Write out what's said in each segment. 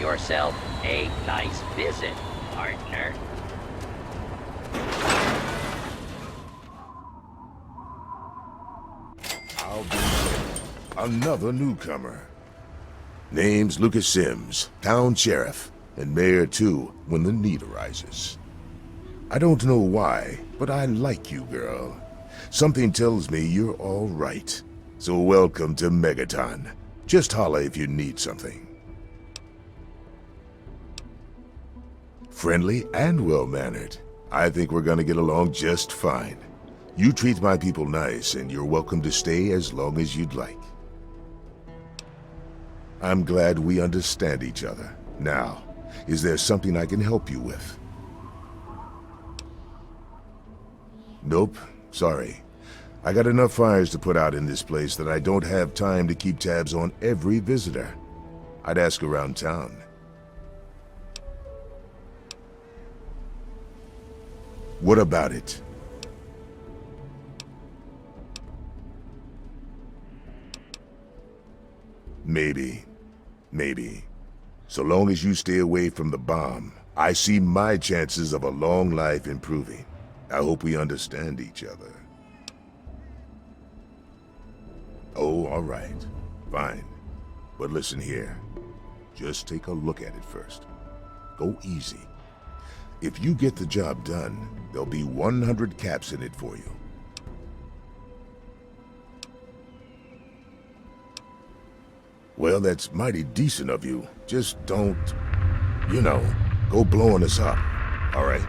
yourself a nice visit, partner. I'll be another newcomer. Name's Lucas Sims, town sheriff, and mayor too, when the need arises. I don't know why, but I like you, girl. Something tells me you're all right. So welcome to Megaton. Just holla if you need something. Friendly and well-mannered. I think we're gonna get along just fine. You treat my people nice, and you're welcome to stay as long as you'd like. I'm glad we understand each other. Now, is there something I can help you with? Nope, sorry. I got enough fires to put out in this place that I don't have time to keep tabs on every visitor. I'd ask around town. What about it? Maybe. So long as you stay away from the bomb, I see my chances of a long life improving. I hope we understand each other. Oh, all right. Fine. But listen here. Just take a look at it first. Go easy. If you get the job done, there'll be 100 caps in it for you. Well, that's mighty decent of you. Just don't, go blowing us up, all right?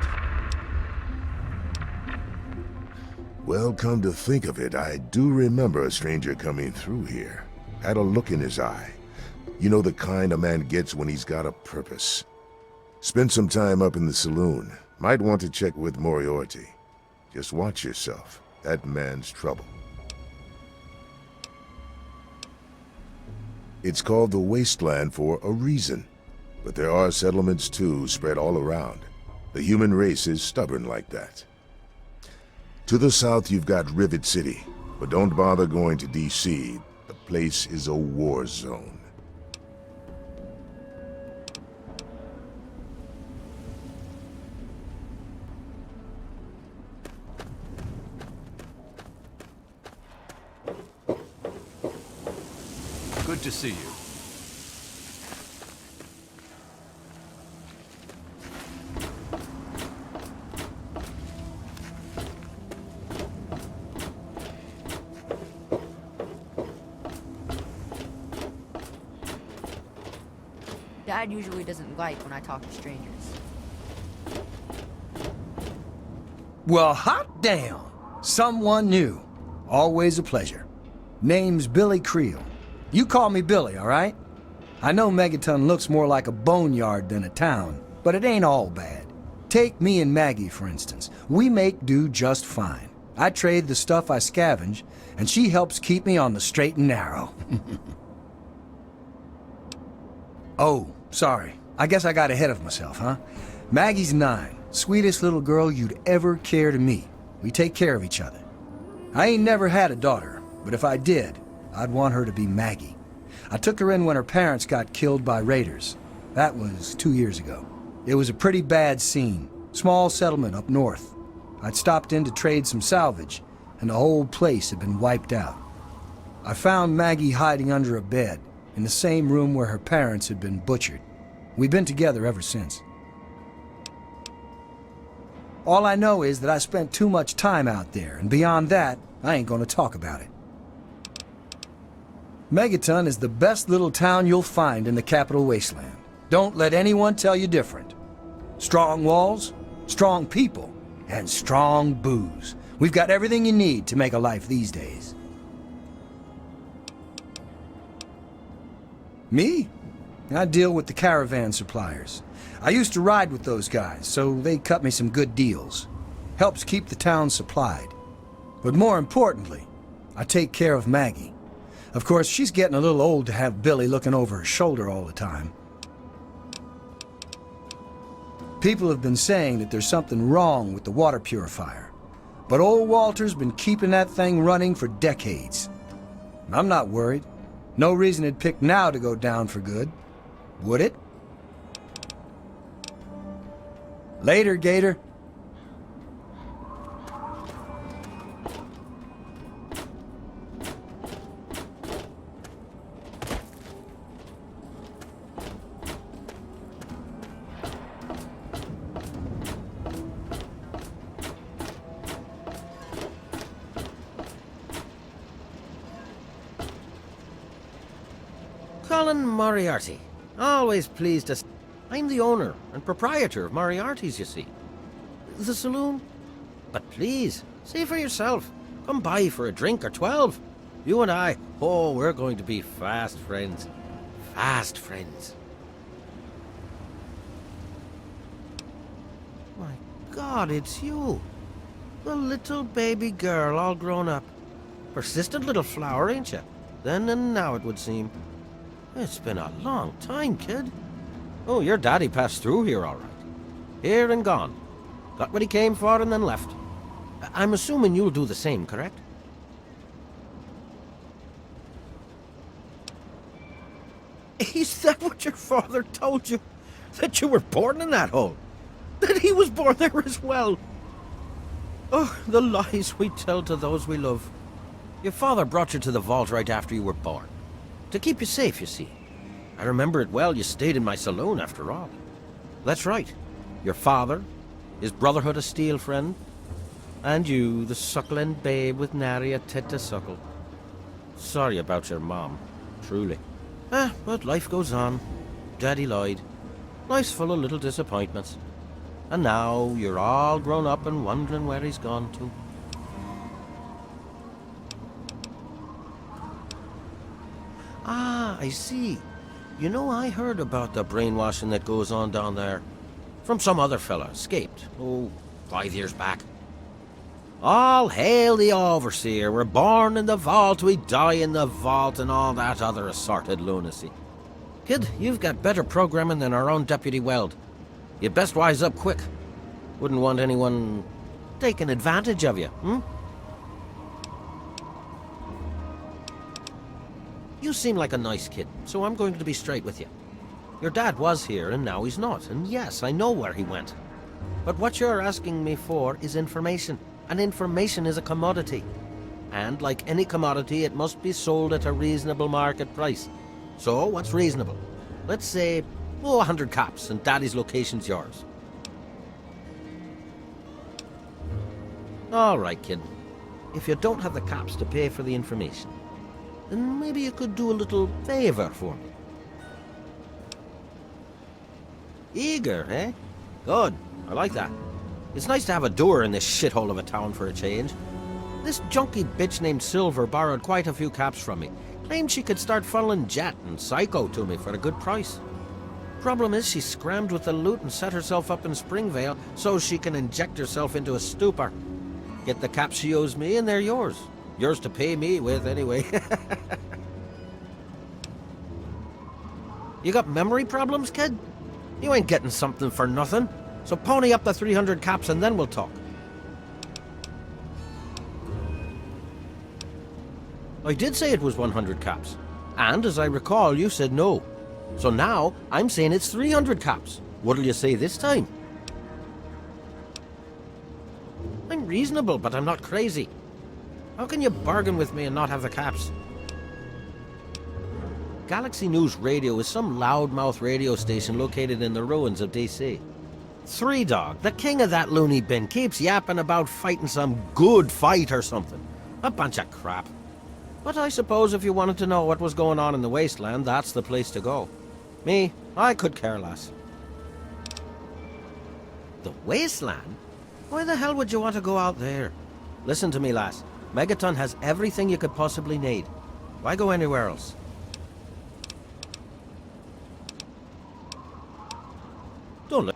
Well, come to think of it, I do remember a stranger coming through here. Had a look in his eye. You know the kind a man gets when he's got a purpose. Spend some time up in the saloon. Might want to check with Moriarty. Just watch yourself. That man's trouble. It's called the Wasteland for a reason. But there are settlements too, spread all around. The human race is stubborn like that. To the south, you've got Rivet City, but don't bother going to D.C. The place is a war zone. Good to see you. Dad usually doesn't like when I talk to strangers. Well, hot damn! Someone new. Always a pleasure. Name's Billy Creel. You call me Billy, all right? I know Megaton looks more like a boneyard than a town, but it ain't all bad. Take me and Maggie, for instance. We make do just fine. I trade the stuff I scavenge, and she helps keep me on the straight and narrow. Oh, sorry. I guess I got ahead of myself, huh? Maggie's 9. Sweetest little girl you'd ever care to meet. We take care of each other. I ain't never had a daughter, but if I did, I'd want her to be Maggie. I took her in when her parents got killed by raiders. That was 2 years ago. It was a pretty bad scene. Small settlement up north. I'd stopped in to trade some salvage, and the whole place had been wiped out. I found Maggie hiding under a bed, in the same room where her parents had been butchered. We've been together ever since. All I know is that I spent too much time out there, and beyond that, I ain't gonna talk about it. Megaton is the best little town you'll find in the capital wasteland. Don't let anyone tell you different. Strong walls, strong people, and strong booze. We've got everything you need to make a life these days. Me? I deal with the caravan suppliers. I used to ride with those guys, so they cut me some good deals. Helps keep the town supplied. But more importantly, I take care of Maggie. Of course, she's getting a little old to have Billy looking over her shoulder all the time. People have been saying that there's something wrong with the water purifier. But old Walter's been keeping that thing running for decades. I'm not worried. No reason it'd pick now to go down for good. Would it? Later, Gator. Colin Moriarty. Always pleased to... I'm the owner and proprietor of Moriarty's, you see. The saloon? But please, see for yourself. Come by for a drink or 12. You and I, oh, we're going to be fast friends. Fast friends. My God, it's you. The little baby girl all grown up. Persistent little flower, ain't you? Then and now, it would seem. It's been a long time, kid. Oh, your daddy passed through here all right. Here and gone. Got what he came for and then left. I'm assuming you'll do the same, correct? Is that what your father told you? That you were born in that hole? That he was born there as well? Oh, the lies we tell to those we love. Your father brought you to the vault right after you were born. To keep you safe, you see. I remember it well, you stayed in my saloon after all. That's right. Your father, his Brotherhood of Steel friend, and you, the suckling babe with nary a tit to suckle. Sorry about your mom, truly. But life goes on. Daddy lied. Life's full of little disappointments. And now you're all grown up and wondering where he's gone to. Ah, I see. You know, I heard about the brainwashing that goes on down there. From some other fella, escaped. Oh, 5 years back. All hail the overseer. We're born in the vault, we die in the vault, and all that other assorted lunacy. Kid, you've got better programming than our own Deputy Weld. You'd best wise up quick. Wouldn't want anyone taking advantage of you, hmm? You seem like a nice kid, so I'm going to be straight with you. Your dad was here, and now he's not, and yes, I know where he went. But what you're asking me for is information, and information is a commodity. And like any commodity, it must be sold at a reasonable market price. So, what's reasonable? Let's say, 100 caps, and Daddy's location's yours. All right, kid. If you don't have the caps to pay for the information, then maybe you could do a little favor for me. Eager, eh? Good. I like that. It's nice to have a doer in this shithole of a town for a change. This junky bitch named Silver borrowed quite a few caps from me. Claimed she could start funneling Jet and Psycho to me for a good price. Problem is, she scrammed with the loot and set herself up in Springvale so she can inject herself into a stupor. Get the caps she owes me and they're yours. Yours to pay me with, anyway. You got memory problems, kid? You ain't getting something for nothing. So pony up the 300 caps and then we'll talk. I did say it was 100 caps. And as I recall, you said no. So now, I'm saying it's 300 caps. What'll you say this time? I'm reasonable, but I'm not crazy. How can you bargain with me and not have the caps? Galaxy News Radio is some loudmouth radio station located in the ruins of DC. Three Dog, the king of that loony bin, keeps yapping about fighting some good fight or something. A bunch of crap. But I suppose if you wanted to know what was going on in the wasteland, that's the place to go. Me, I could care less. The wasteland? Why the hell would you want to go out there? Listen to me, lass. Megaton has everything you could possibly need. Why go anywhere else? Don't let...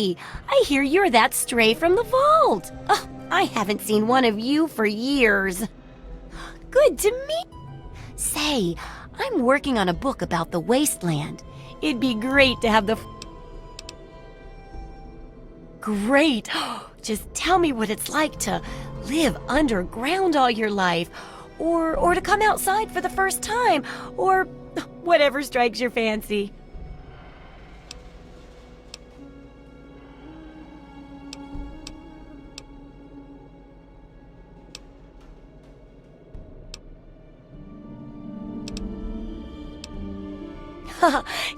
Hey, I hear you're that stray from the vault. Oh, I haven't seen one of you for years. Good to meet. Say, I'm working on a book about the wasteland. It'd be great to have the... Great! Just tell me what it's like to live underground all your life, or to come outside for the first time, or whatever strikes your fancy.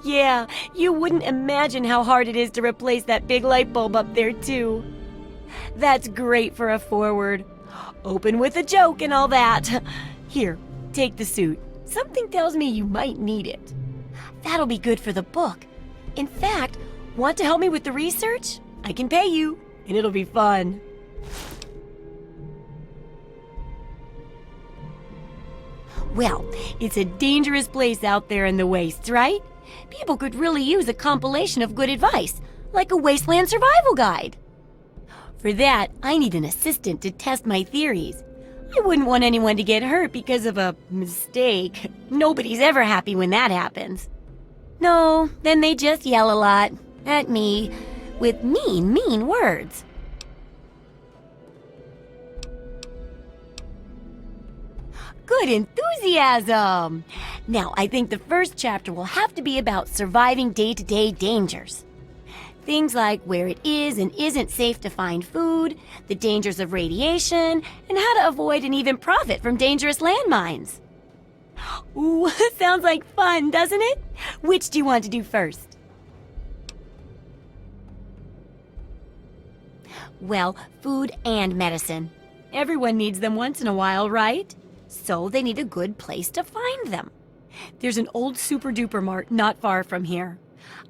Yeah, you wouldn't imagine how hard it is to replace that big light bulb up there, too. That's great for a forward. Open with a joke and all that. Here, take the suit. Something tells me you might need it. That'll be good for the book. In fact, want to help me with the research? I can pay you, and it'll be fun. Well, it's a dangerous place out there in the wastes, right? People could really use a compilation of good advice, like a wasteland survival guide. For that, I need an assistant to test my theories. I wouldn't want anyone to get hurt because of a mistake. Nobody's ever happy when that happens. No, then they just yell a lot at me with mean words. Good enthusiasm! Now, I think the first chapter will have to be about surviving day-to-day dangers. Things like where it is and isn't safe to find food, the dangers of radiation, and how to avoid and even profit from dangerous landmines. Ooh, sounds like fun, doesn't it? Which do you want to do first? Well, food and medicine. Everyone needs them once in a while, right? So they need a good place to find them. There's an old super-duper mart not far from here.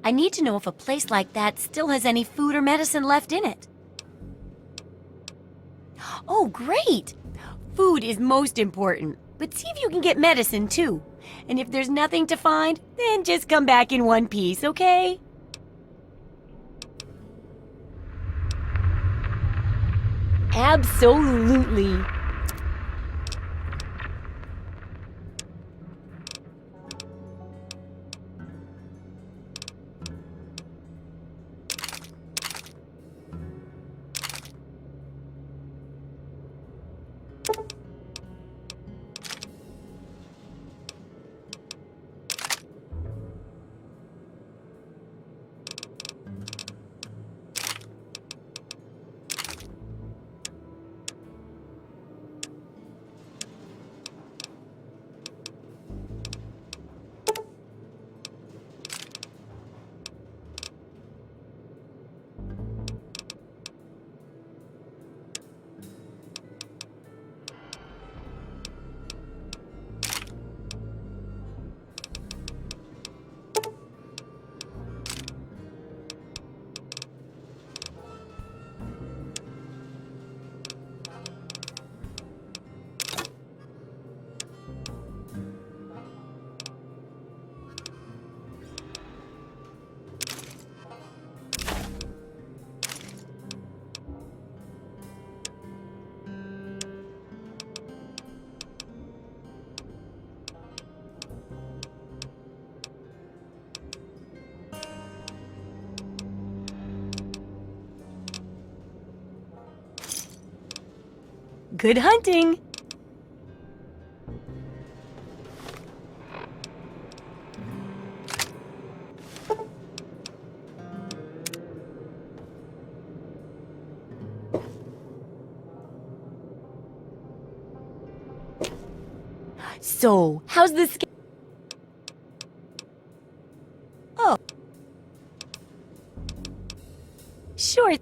I need to know if a place like that still has any food or medicine left in it. Oh, great! Food is most important, but see if you can get medicine too. And if there's nothing to find, then just come back in one piece, okay? Absolutely. Good hunting! So, how's this? Oh. Sure.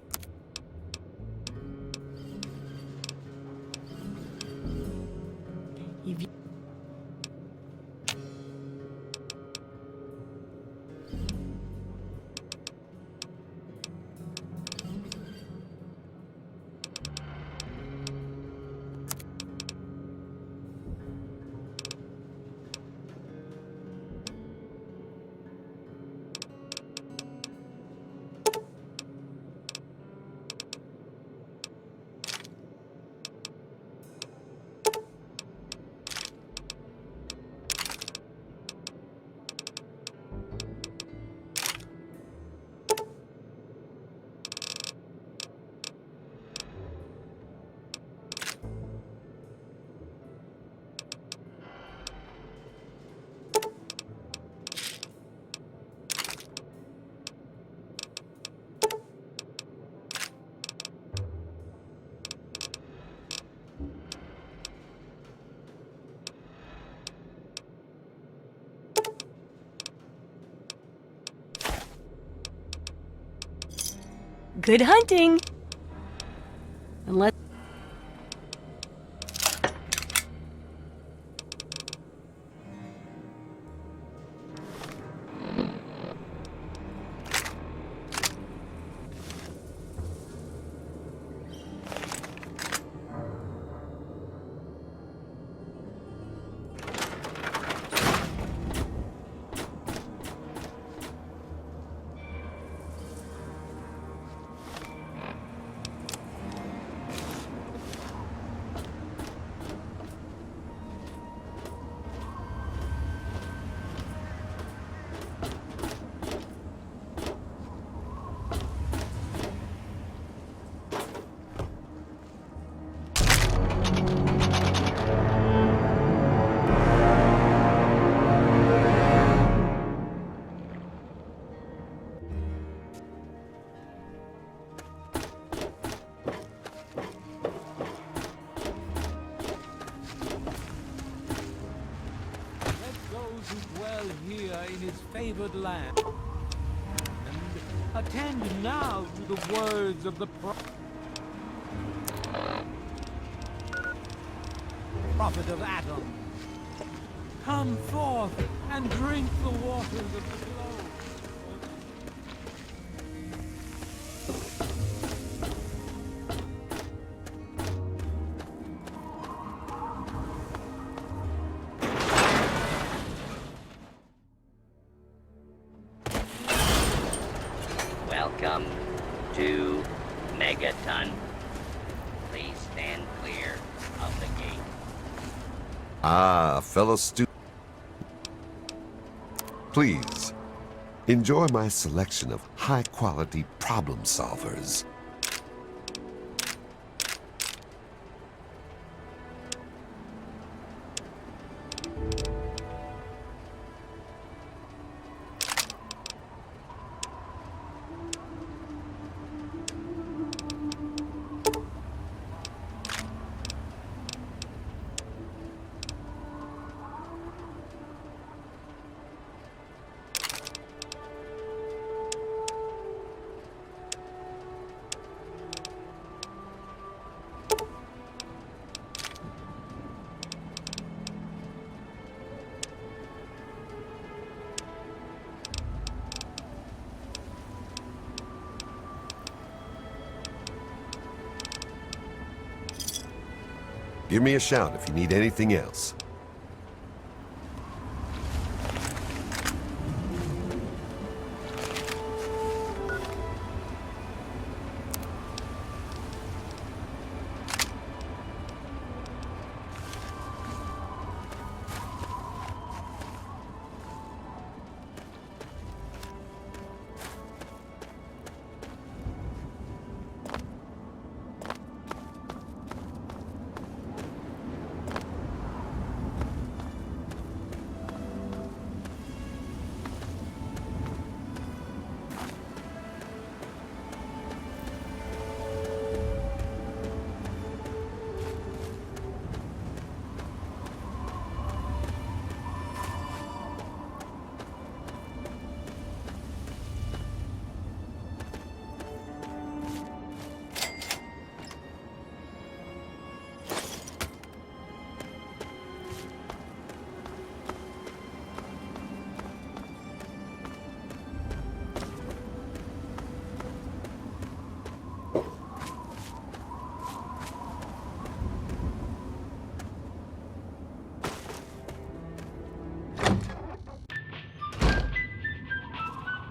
Good hunting! Unless... Here in his favored land, and attend now to the words of the prophet of Adam. Come forth and drink the waters of the globe. Welcome to Megaton. Please stand clear of the gate. Ah, fellow Please, enjoy my selection of high-quality problem solvers. Give me a shout if you need anything else.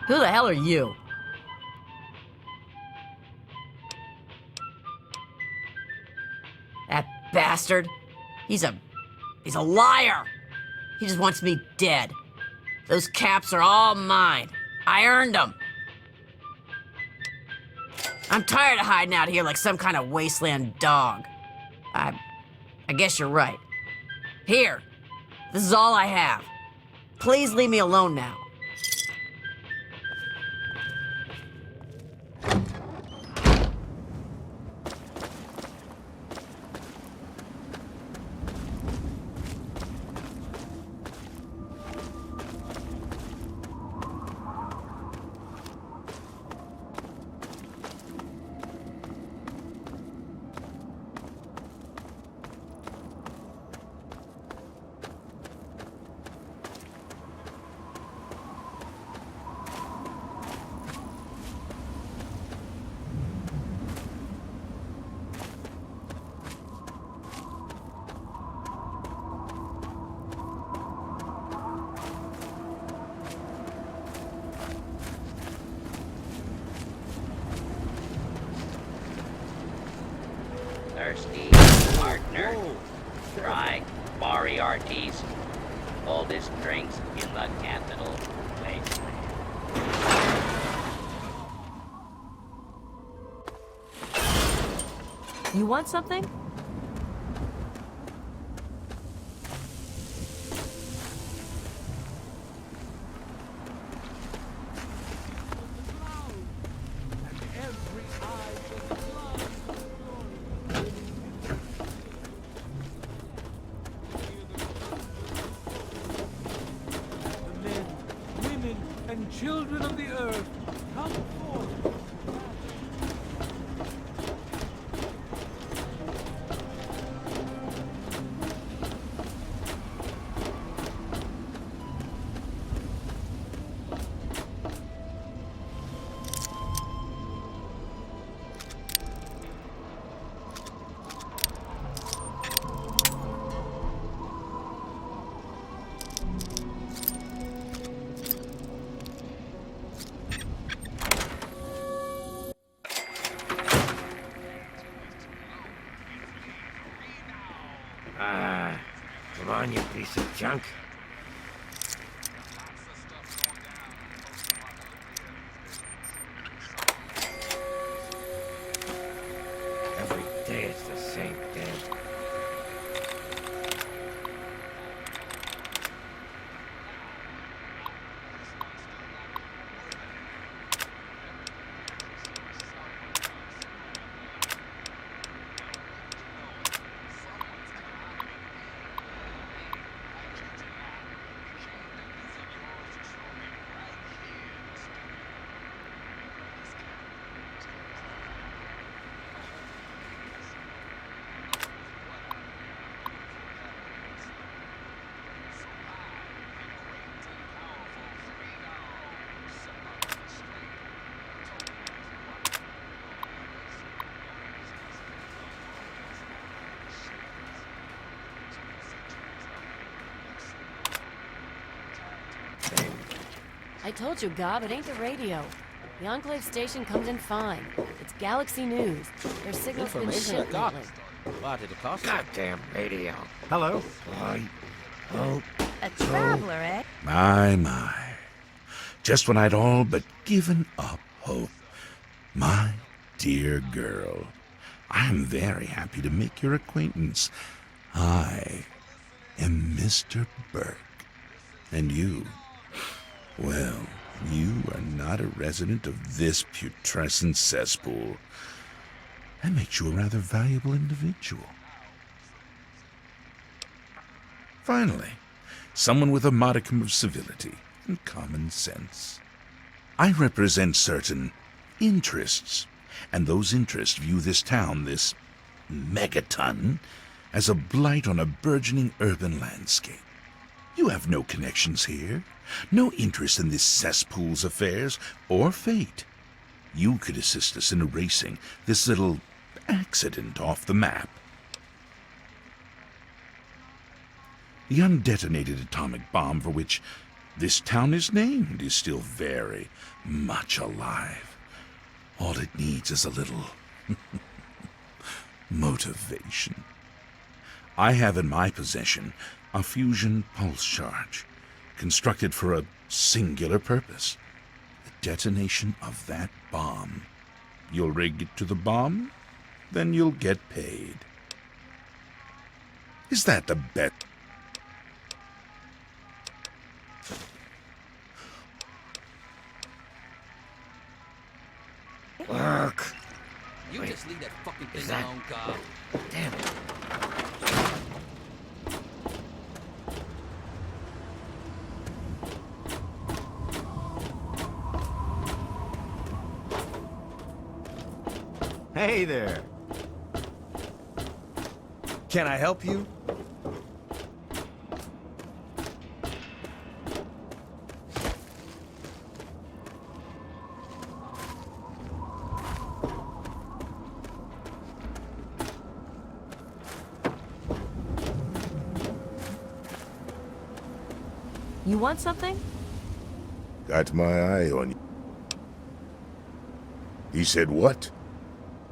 Who the hell are you? That bastard? He's a liar! He just wants me dead. Those caps are all mine. I earned them. I'm tired of hiding out here like some kind of wasteland dog. I guess you're right. Here, this is all I have. Please leave me alone now. thirsty, partner? Try Moriarty's. Oldest drinks in the capital wasteland. You want something? And children of the earth, come forth. Come on, you piece of junk. Every day it's the same thing. I told you, Gob, it ain't the radio. The Enclave station comes in fine. It's Galaxy News. Their signal's been Information shit I got. lately. What did it cost? Goddamn radio. Hello? A traveler, eh? My. Just when I'd all but given up hope. My dear girl, I am very happy to make your acquaintance. I am Mr. Burke. And you? Well, you are not a resident of this putrescent cesspool. That makes you a rather valuable individual. Finally, someone with a modicum of civility and common sense. I represent certain interests, and those interests view this town, this megaton, as a blight on a burgeoning urban landscape. You have no connections here, no interest in this cesspool's affairs or fate. You could assist us in erasing this little accident off the map. The undetonated atomic bomb for which this town is named is still very much alive. All it needs is a little motivation. I have in my possession a fusion pulse charge, constructed for a singular purpose: the detonation of that bomb. You'll rig it to the bomb, then you'll get paid. Is that the bet? Look. You just leave that fucking thing that- alone, Gob. Damn it. Hey there. Can I help you? You want something? Got my eye on you. He said what?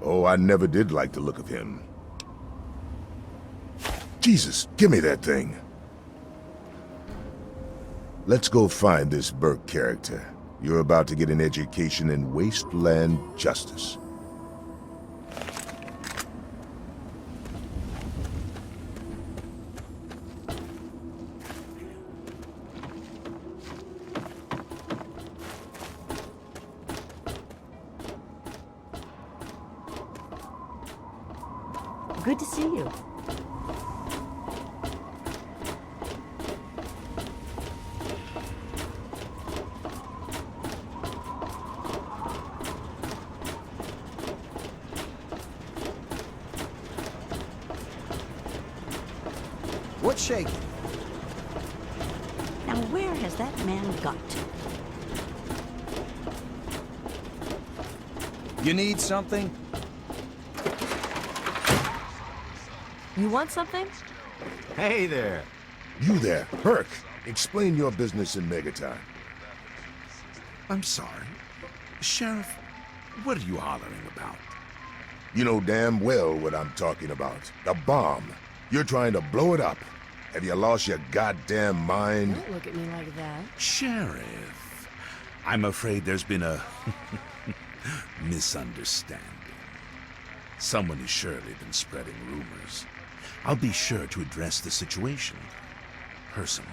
Oh, I never did like the look of him. Jesus, give me that thing. Let's go find this Burke character. You're about to get an education in wasteland justice. Good to see you. What's shaking? Now where has that man got to? You need something? You want something? Hey there. You there, Burke. Explain your business in Megatime. I'm sorry. Sheriff, what are you hollering about? You know damn well what I'm talking about. The bomb. You're trying to blow it up. Have you lost your goddamn mind? Don't look at me like that. Sheriff, I'm afraid there's been a misunderstanding. Someone has surely been spreading rumors. I'll be sure to address the situation personally.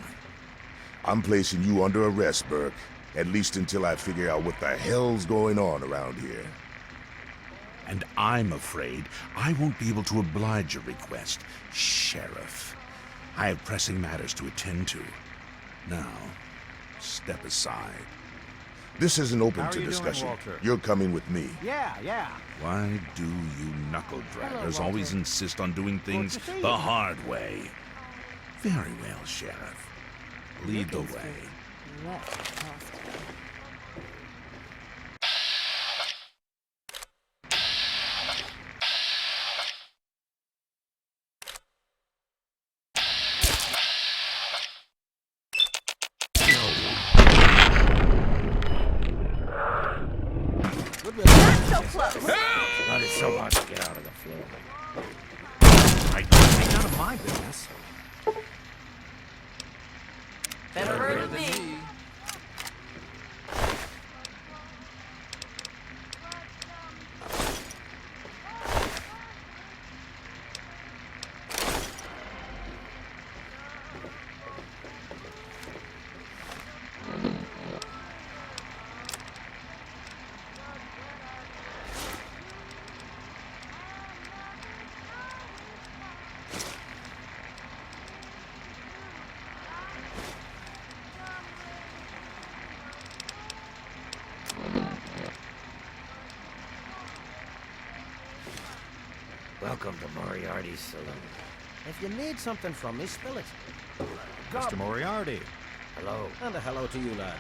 I'm placing you under arrest, Burke. At least until I figure out what the hell's going on around here. And I'm afraid I won't be able to oblige your request, Sheriff. I have pressing matters to attend to. Now, step aside. This isn't open How are to you doing, discussion. Walter? You're coming with me. Yeah. Why do you knuckle-draggers Hello, always Walter. insist on doing things Good to see the you. hard way? Very well, Sheriff. Lead the way. Let's toss it. So close. Not it so hard to get out of the floor. Ain't none of my business. Better her than me. Welcome to Moriarty's saloon. If you need something from me, spill it. Mr. Moriarty. Hello. And a hello to you, lad.